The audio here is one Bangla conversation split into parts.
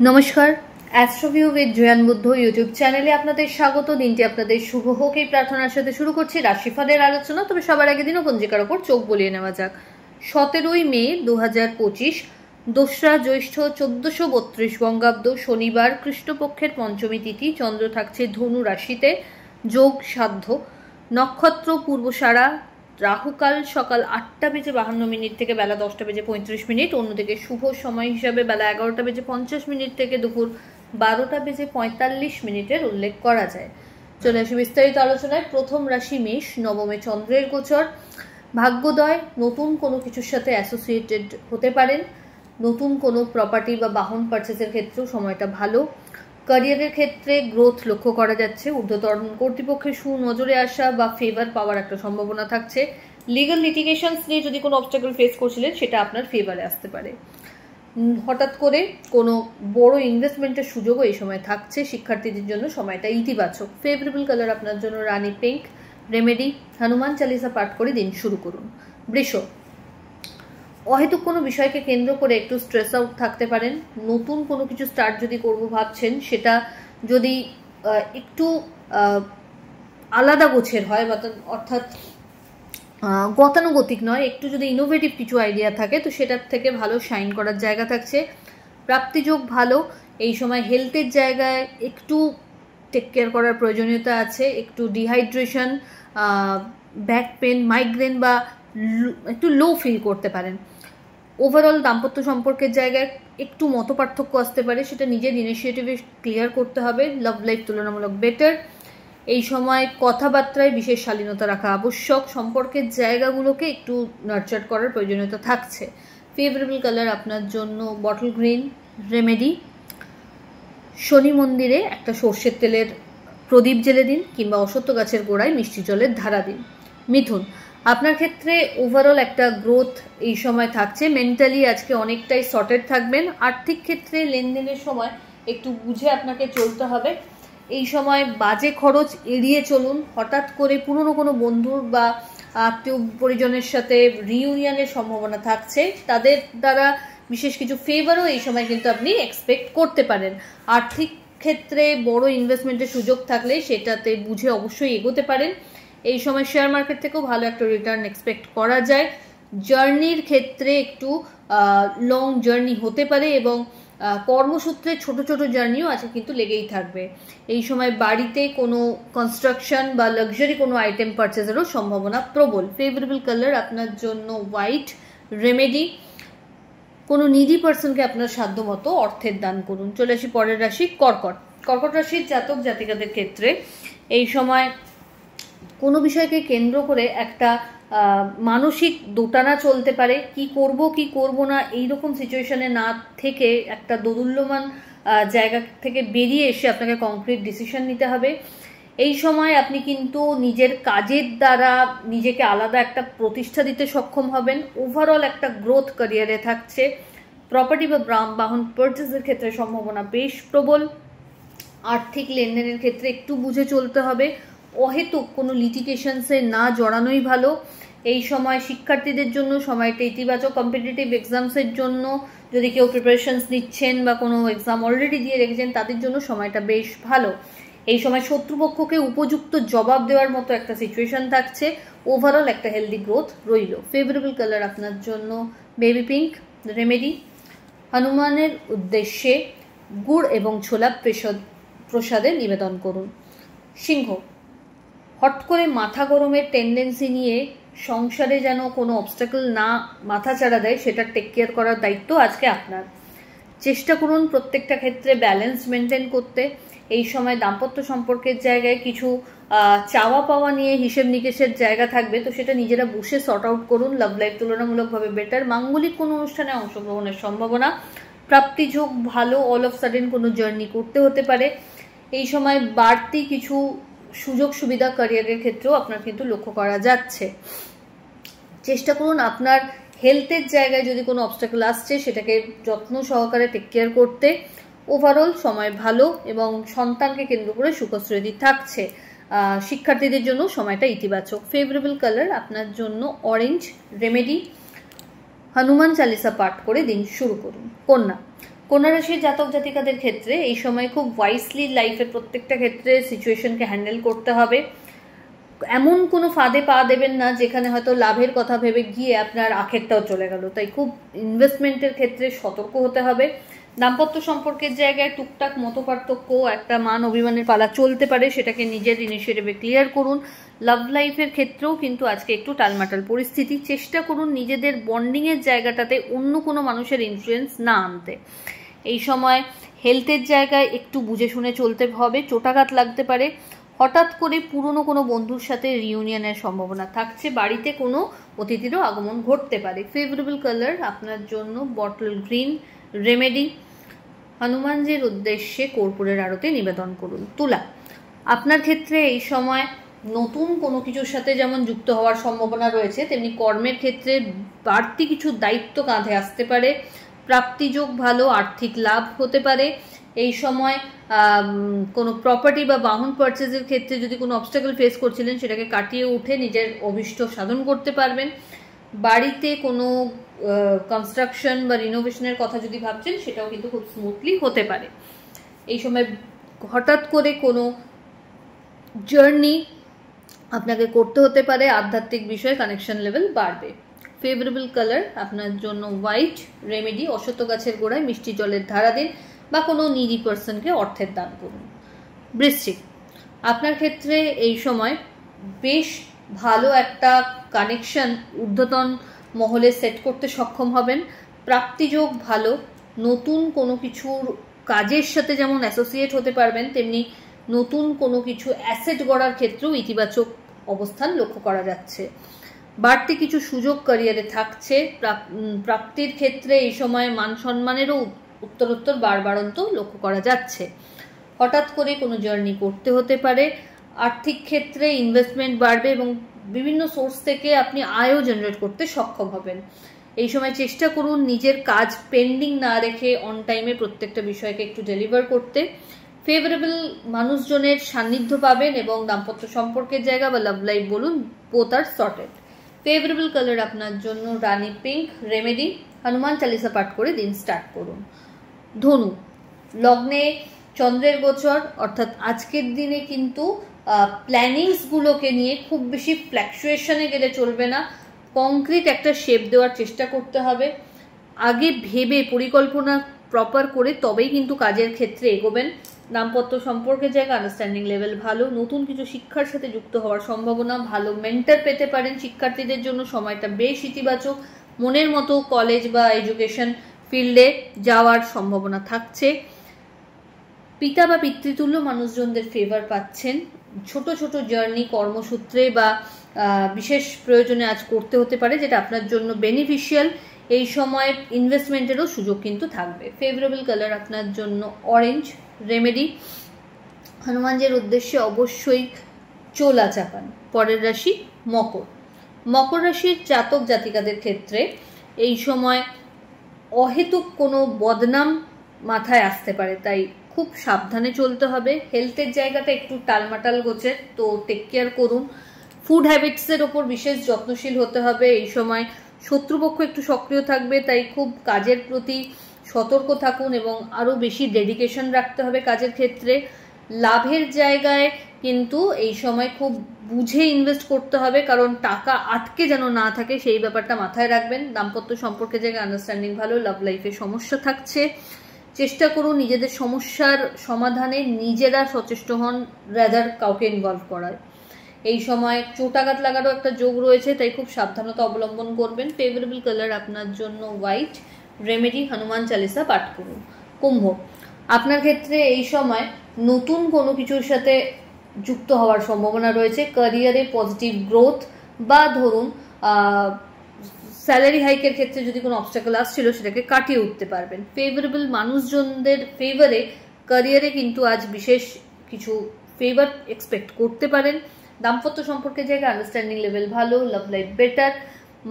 নমস্কার, অ্যাস্ট্রোভিউ উইথ জয়ান বুদ্ধ ইউটিউব চ্যানেলে আপনাদের স্বাগত। দিনটি আপনাদের শুভ হোক এই প্রার্থনার সাথে শুরু করছি রাশিফলের আলোচনা। তবে সবার আগে দিনপঞ্জিকার ওপর চোখ বলিয়ে নেওয়া যাক। 17ই মে 2025, 2রা জ্যৈষ্ঠ 1432 বঙ্গাব্দ, শনিবার, কৃষ্ণপক্ষের পঞ্চমী তিথি। চন্দ্র থাকছে ধনু রাশিতে, যোগ সাধ্য, নক্ষত্র পূর্বসারা, রাহুকাল সকাল 8:52 থেকে বেলা 10:35। অন্যদিকে শুভ সময় হিসাবে বেলা 11:50 থেকে দুপুর 12:45 উল্লেখ করা যায়। চলে আসি বিস্তারিত আলোচনায়। প্রথম রাশি মেষ, নবমে চন্দ্রের গোচর। ভাগ্যোদয়, নতুন কোনো কিছুর সাথে অ্যাসোসিয়েটেড হতে পারেন। নতুন কোনো প্রপার্টি বা বাহন পারচেসের ক্ষেত্রেও সময়টা ভালো। ক্যারিয়ারের ক্ষেত্রে গ্রোথ লক্ষ্য করা যাচ্ছে। ঊর্ধ্বতন কর্তৃপক্ষের সুনজরে আসা বা ফেভার পাওয়ার একটা সম্ভাবনা থাকছে। লিগাল লিটিগেশনস নিয়ে যদি কোনো অবস্টাকল ফেস করছিলেন সেটা আপনার ফেভারে আসতে পারে। হঠাৎ করে কোনো বড় ইনভেস্টমেন্টের সুযোগও এই সময় থাকছে। শিক্ষার্থীদের জন্য সময়টা ইতিবাচক। ফেভারেবল কালার আপনার জন্য রানী পিঙ্ক। রেমেডি, হনুমান চালিসা পাঠ করে দিন শুরু করুন। বৃষ, অহেতুক কোনো বিষয়কে কেন্দ্র করে একটু স্ট্রেস আউট থাকতে পারেন। নতুন কোনো কিছু স্টার্ট যদি করব ভাবছেন, সেটা যদি একটু আলাদা গোছের হয়, অর্থাৎ গতানুগতিক নয়, একটু যদি ইনোভেটিভ কিছু আইডিয়া থাকে তো সেটার থেকে ভালো শাইন করার জায়গা থাকছে। প্রাপ্তিযোগ ভালো। এই সময় হেলথের জায়গায় একটু টেক কেয়ার করার প্রয়োজনীয়তা আছে। একটু ডিহাইড্রেশন, ব্যাক পেন, মাইগ্রেন বা একটু লো ফিল করতে পারেন। ওভারঅল দাম্পত্য সম্পর্কের জায়গায় একটু মতপার্থক্য আসতে পারে, সেটা নিজের ইনিশিয়েটিভে ক্লিয়ার করতে হবে। লাভ লাইফ তুলনামূলক বেটার। এই সময় কথাবার্তায় বিশেষ শালীনতা রাখা আবশ্যক। সম্পর্কের জায়গাগুলোকে একটু নার্চার করার প্রয়োজনীয়তা থাকছে। ফেভারেবল কালার আপনার জন্য বটল গ্রিন। রেমেডি, শনি মন্দিরে একটা সর্ষের তেলের প্রদীপ জ্বেলে দিন কিংবা অশ্বত্থ গাছের গোড়ায় মিষ্টি জলের ধারা দিন। মিথুন, আপনার ক্ষেত্রে ওভারঅল একটা গ্রোথ এই সময় থাকছে। মেন্টালি আজকে অনেকটাই সর্টেড থাকবেন। আর্থিক ক্ষেত্রে লেনদেনের সময় একটু বুঝে আপনাকে চলতে হবে। এই সময় বাজে খরচ এড়িয়ে চলুন। হঠাৎ করে পুরনো কোনো বন্ধুর বা আত্মীয় পরিজনের সাথে রিইউনিয়নের সম্ভাবনা থাকছে। তাদের দ্বারা বিশেষ কিছু ফেভারও এই সময় কিন্তু আপনি এক্সপেক্ট করতে পারেন। আর্থিক ক্ষেত্রে বড় ইনভেস্টমেন্টের সুযোগ থাকলে সেটাতে বুঝে অবশ্যই এগোতে পারেন। এই সময় শেয়ার মার্কেট থেকেও ভালো একটা রিটার্ন এক্সপেক্ট করা যায়। জার্নির ক্ষেত্রে একটু লং জার্নি হতে পারে এবং কর্মসূত্রে ছোট ছোট জার্নিও আছে কিন্তু লেগেই থাকবে। এই সময় বাড়িতে কোনো কনস্ট্রাকশন বা লাক্সারি কোনো আইটেম পারচেজেরও সম্ভাবনা প্রবল। ফেভারেবল কালার আপনার জন্য হোয়াইট। রেমেডি, কোনো নিডি পার্সনকে আপনার সাধ্য মতো অর্থের দান করুন। চলে আসি পরের রাশি কর্কট। কর্কট রাশির জাতক জাতিকাদের ক্ষেত্রে এই সময় কোনো বিষয়কে কেন্দ্র করে একটা মানসিক দোটানা চলতে পারে। কি করব কি করব না এইরকম সিচুয়েশনে না থেকে একটা দোদুল্যমান জায়গা থেকে বেরিয়ে এসে আপনাকে কংক্রিট ডিসিশন নিতে হবে। এই সময় আপনি কিন্তু নিজের কাজের দ্বারা নিজেকে আলাদা একটা প্রতিষ্ঠা দিতে সক্ষম হবেন। ওভারঅল একটা গ্রোথ ক্যারিয়ারে থাকছে। প্রপার্টি বা বাহন পারচেসের ক্ষেত্রে সম্ভাবনা বেশ প্রবল। আর্থিক লেনদেনের ক্ষেত্রে একটু বুঝে চলতে হবে। অহেতুক কোনো লিটিগেশনসে না জড়ানোই ভালো। এই সময় শিক্ষার্থীদের জন্য সময়টা ইতিবাচক। কম্পিটিটিভ এক্সামসের জন্য যদি কেউ প্রিপারেশনস নিচ্ছেন বা কোনো এক্সাম অলরেডি দিয়ে রেখেছেন তাদের জন্য সময়টা বেশ ভালো। এই সময় শত্রুপক্ষকে উপযুক্ত জবাব দেওয়ার মতো একটা সিচুয়েশন থাকছে। ওভারঅল একটা হেলদি গ্রোথ রইল। ফেভারেবল কালার আপনার জন্য বেবি পিঙ্ক। রেমেডি, হনুমানের উদ্দেশ্যে গুড় এবং ছোলা প্রসাদে নিবেদন করুন। সিংহ, হট করে মাথা গরমের টেন্ডেন্সি নিয়ে সংসারে যেন কোনো অবস্টাকল না মাথা চাড়া দেয়, সেটা টেক কেয়ার করার দায়িত্ব আজকে আপনার। চেষ্টা করুন প্রত্যেকটা ক্ষেত্রে ব্যালেন্স মেনটেন করতে। এই সময় দাম্পত্য সম্পর্কের জায়গায় কিছু চাওয়া পাওয়া নিয়ে হিসেব নিকেশের জায়গা থাকবে, তো সেটা নিজেরা বসে সর্ট আউট করুন। লাভ লাইফ তুলনামূলকভাবে বেটার। মাঙ্গলিক কোনো অনুষ্ঠানে অংশগ্রহণের সম্ভাবনা। প্রাপ্তিযোগ ভালো। অল অফ সাডেন কোনো জার্নি করতে হতে পারে। এই সময় বাড়তি কিছু সুযোগ সুবিধা ক্যারিয়ারের ক্ষেত্রেও আপনার কিন্তু লক্ষ্য করা যাচ্ছে। চেষ্টা করুন আপনার হেলথের জায়গায় যদি কোনো অবস্টাকল আসছে সেটাকে যত্ন সহকারে টেক কেয়ার করতে। ওভারঅল সময় ভালো এবং সন্তানকে কেন্দ্র করে সুখশ্রী থাকছে। শিক্ষার্থীদের জন্য সময়টা ইতিবাচক। ফেভারেবল কালার আপনার জন্য অরেঞ্জ। রেমেডি, হনুমান চালিসা পাঠ করে দিন শুরু করুন। কন্যা, কন্যা রাশির জাতক জাতিকাদের ক্ষেত্রে এই সময় খুব ওয়াইসলি লাইফের প্রত্যেকটা ক্ষেত্রে সিচুয়েশনকে হ্যান্ডেল করতে হবে। এমন কোনো ফাঁদে পা দেবেন না যেখানে হয়তো লাভের কথা ভেবে গিয়ে আপনার আখেরটাও চলে গেল। তাই খুব ইনভেস্টমেন্টের ক্ষেত্রে সতর্ক হতে হবে। দাম্পত্য সম্পর্কের জায়গায় টুকটাক মতপার্থক্য, একটা মান অভিমানের পালা চলতে পারে, সেটাকে নিজের ইনিশিয়েটিভে ক্লিয়ার করুন। লাভ লাইফের ক্ষেত্রেও কিন্তু আজকে একটু টালমাটাল পরিস্থিতি। চেষ্টা করুন নিজেদের বন্ডিংয়ের জায়গাটাতে অন্য কোনো মানুষের ইনফ্লুয়েন্স না আনতে। এই সময় হেলথের জায়গায় একটু বুঝে শুনে চলতে হবে, চোটাঘাত লাগতে পারে। হঠাৎ করে পুরনো কোনো বন্ধুর সাথে রিউনিয়নের সম্ভাবনা থাকছে। বাড়িতে কোনো অতিথিরও আগমন ঘটতে পারে। ফেভারেবল কালার আপনার জন্য বটল গ্রিন। রেমেডি, হনুমানজির উদ্দেশ্যে কর্পূরের আরতি নিবেদন করুন। তুলা, আপনার ক্ষেত্রে এই সময় নতুন কোনো কিছুর সাথে যেমন যুক্ত হওয়ার সম্ভাবনা রয়েছে, তেমনি কর্মের ক্ষেত্রে বাড়তি কিছু দায়িত্ব কাঁধে আসতে পারে। প্রাপ্তিযোগ ভালো, আর্থিক লাভ হতে পারে। এই সময় কোনো প্রপার্টি বা বাহন পারচেজের ক্ষেত্রে যদি কোনো অবস্টাকল ফেস করছিলেন, সেটাকে কাটিয়ে উঠে নিজের অভীষ্ট সাধন করতে পারবেন। বাড়িতে কোনো কনস্ট্রাকশন বা রিনোভেশনের কথা যদি ভাবছেন, সেটাও কিন্তু খুব স্মুথলি হতে পারে। এই সময় হঠাৎ করে কোনো জার্নি আপনাকে করতে হতে পারে, আধ্যাত্মিক বিষয়ে কানেকশন লেভেল বাড়বে। ফেভারেবল কালার আপনার জন্য হোয়াইট। রেমেডি, অশ্বত্থ গাছের গোড়ায় মিষ্টি জলের ধারা দিন বা কোনো নিডি পার্সনকে অর্থের দান করুন। বৃশ্চিক, আপনার ক্ষেত্রে এই সময় বেশ ভালো একটা কানেকশন ঊর্ধ্বতন মহলে সেট করতে সক্ষম হবেন। প্রাপ্তিযোগ ভালো, নতুন কোনো কিছুর কাজের সাথে যেমন অ্যাসোসিয়েট হতে পারবেন, তেমনি নতুন কোনো কিছু অ্যাসেট গড়ার ক্ষেত্রেও ইতিবাচক অবস্থান লক্ষ্য করা যাচ্ছে। বাড়তি কিছু সুযোগ ক্যারিয়ারে থাকছে। প্রাপ্তির ক্ষেত্রে এই সময় মান সম্মানেরও উত্তরোত্তর বাড়বাড়ন্ত লক্ষ্য করা যাচ্ছে। হঠাৎ করে কোনো জার্নি করতে হতে পারে। আর্থিক ক্ষেত্রে ইনভেস্টমেন্ট বাড়বে এবং বিভিন্ন সোর্স থেকে আপনি আয়ও জেনারেট করতে সক্ষম হবেন। এই সময় চেষ্টা করুন নিজের কাজ পেন্ডিং না রেখে অন টাইমে প্রত্যেকটা বিষয়কে একটু ডেলিভার করতে। ফেভারেবল মানুষজনের সান্নিধ্য পাবেন এবং দাম্পত্য সম্পর্কের জায়গা বা লাভ লাইফ বলুন, বোথ আর সর্টেড। ফেভারেবল কালার আপনার জন্য রানী পিঙ্ক। রেমেডি, হনুমান চালিসা পাঠ করে দিন স্টার্ট করুন। ধনু, লগ্নে চন্দ্রের গোচর, অর্থাৎ আজকের দিনে কিন্তু প্ল্যানিংসগুলোকে নিয়ে খুব বেশি ফ্ল্যাকচুয়েশনে গেলে চলবে না। কংক্রিট একটা শেপ দেওয়ার চেষ্টা করতে হবে। আগে ভেবে পরিকল্পনা প্রপার করে তবেই কিন্তু কাজের ক্ষেত্রে এগোবেন। দাম্পত্য সম্পর্কের জায়গা আন্ডারস্ট্যান্ডিং লেভেল ভালো। নতুন কিছু শিক্ষার সাথে যুক্ত হওয়ার সম্ভাবনা ভালো। মেন্টর পেতে পারেন। শিক্ষার্থীদের জন্য সময়টা বেশ ইতিবাচক। মনের মতো কলেজ বা এডুকেশন ফিল্ডে যাওয়ার সম্ভাবনা থাকছে। পিতা বা পিতৃতুল্য মানুষজনদের ফেভার পাচ্ছেন। ছোট ছোট জার্নি কর্মসূত্রে বা বিশেষ প্রয়োজনে আজ করতে হতে পারে, যেটা আপনার জন্য বেনিফিশিয়াল। এই সময় ইনভেস্টমেন্টেরও সুযোগ কিন্তু থাকবে। ফেভারেবল কালার আপনার জন্য অরেঞ্জ। রেমেডি, হনুমানজির উদ্দেশ্যে অবশ্যই চোলা চাপান। পরের রাশি মকর। মকর রাশির জাতক জাতিকাদের ক্ষেত্রে এই সময় অহেতুক কোনো বদনাম মাথায় আসতে পারে, তাই খুব সাবধানে চলতে হবে। হেলথের জায়গাটা একটু টালমাটাল গোছের, তো টেক কেয়ার করুন। ফুড হ্যাবিটসের ওপর বিশেষ যত্নশীল হতে হবে। এই সময় শত্রুপক্ষ একটু সক্রিয় থাকবে, তাই খুব কাজের প্রতি সতর্ক থাকুন এবং আরও বেশি ডেডিকেশন রাখতে হবে কাজের ক্ষেত্রে। লাভের জায়গায় কিন্তু এই সময় খুব বুঝে ইনভেস্ট করতে হবে, কারণ টাকা আটকে যেন না থাকে সেই ব্যাপারটা মাথায় রাখবেন। দাম্পত্য সম্পর্কের জায়গায় আন্ডারস্ট্যান্ডিং ভালো। লাভ লাইফে সমস্যা থাকছে। চেষ্টা করুন নিজেদের সমস্যার সমাধানে নিজেরা সচেষ্ট হন, রাদার কাউকে ইনভলভ করায়। এই সময় চোটাঘাত লাগারও একটা যোগ রয়েছে, তাই খুব সাবধানতা অবলম্বন করবেন। ফেভারেবল কালার আপনার জন্য হোয়াইট। রেমেডি, হনুমান চালিসা পাঠ করুন। কুম্ভ, আপনার ক্ষেত্রে এই সময় নতুন কোনো কিছুর সাথে যুক্ত হওয়ার সম্ভাবনা রয়েছে। ক্যারিয়ারে পজিটিভ গ্রোথ বা ধরুন স্যালারি হাইকের ক্ষেত্রে যদি কোনো অবস্টাকল আসছিল, সেটাকে কাটিয়ে উঠতে পারবেন। ফেভারেবল মানুষজনদের ফেভারে ক্যারিয়ারে কিন্তু আজ বিশেষ কিছু ফেভার এক্সপেক্ট করতে পারেন। দাম্পত্য সম্পর্কের জায়গায় আন্ডারস্ট্যান্ডিং লেভেল ভালো। Love life better.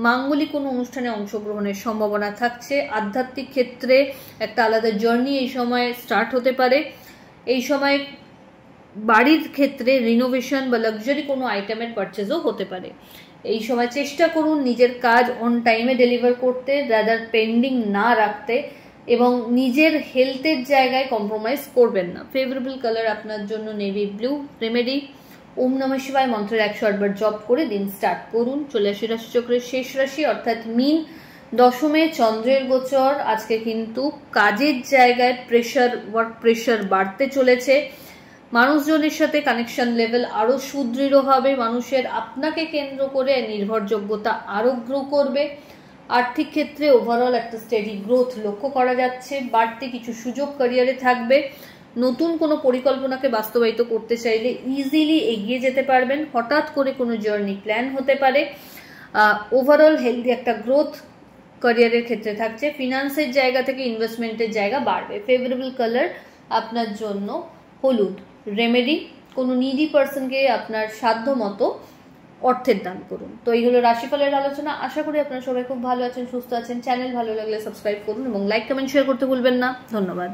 মাঙ্গলিক কোনো অনুষ্ঠানে অংশগ্রহণের সম্ভাবনা থাকছে। আধ্যাত্মিক ক্ষেত্রে একটা আলাদা জার্নি এই সময় স্টার্ট হতে পারে। এই সময় বাড়ির ক্ষেত্রে রিনোভেশন বা লাক্সারি কোনো আইটেমের পারচেজও হতে পারে। এই সময় চেষ্টা করুন নিজের কাজ অন টাইমে ডেলিভার করতে, রাদার পেন্ডিং না রাখতে। এবং নিজের হেলথের জায়গায় কম্প্রোমাইজ করবেন না। ফেভারেবল কালার আপনার জন্য নেভি ব্লু। রেমেডি, ওম নমঃ শিবায় মন্ত্রের 108 বার জপ করে দিন স্টার্ট করুন। চলে আসি রাশিচক্রের শেষ রাশি অর্থাৎ মীন। দশমে চন্দ্রের গোচর, আজকে কিন্তু কাজের জায়গায় প্রেশার, ওয়ার্ক প্রেশার বাড়তে চলেছে। মানুষজনের সাথে কানেকশন লেভেল আরও সুদৃঢ় হবে, মানুষের আপনাকে কেন্দ্র করে নির্ভরযোগ্যতা আরও গ্রো করবে। আর্থিক ক্ষেত্রে ওভারঅল একটা স্টেডি গ্রোথ লক্ষ্য করা যাচ্ছে, বাড়তি কিছু সুযোগ ক্যারিয়ারে থাকবে। নতুন কোনো পরিকল্পনাকে বাস্তবায়িত করতে চাইলে ইজিলি এগিয়ে যেতে পারবেন। হঠাৎ করে কোনো জার্নি প্ল্যান হতে পারে। ওভারঅল হেলদি একটা গ্রোথ ক্যারিয়ারের ক্ষেত্রে থাকছে। ফিনান্সের জায়গা থেকে ইনভেস্টমেন্টের জায়গা বাড়বে। ফেভারেবল কালার আপনার জন্য হলুদ। রেমেডি, কোনো নিডি পার্সনকে আপনার সাধ্য মতো অর্থের দান করুন। তো এই হলো রাশিফলের আলোচনা। আশা করি আপনারা সবাই খুব ভালো আছেন, সুস্থ আছেন। চ্যানেল ভালো লাগলে সাবস্ক্রাইব করুন এবং লাইক কমেন্ট শেয়ার করতে ভুলবেন না। ধন্যবাদ।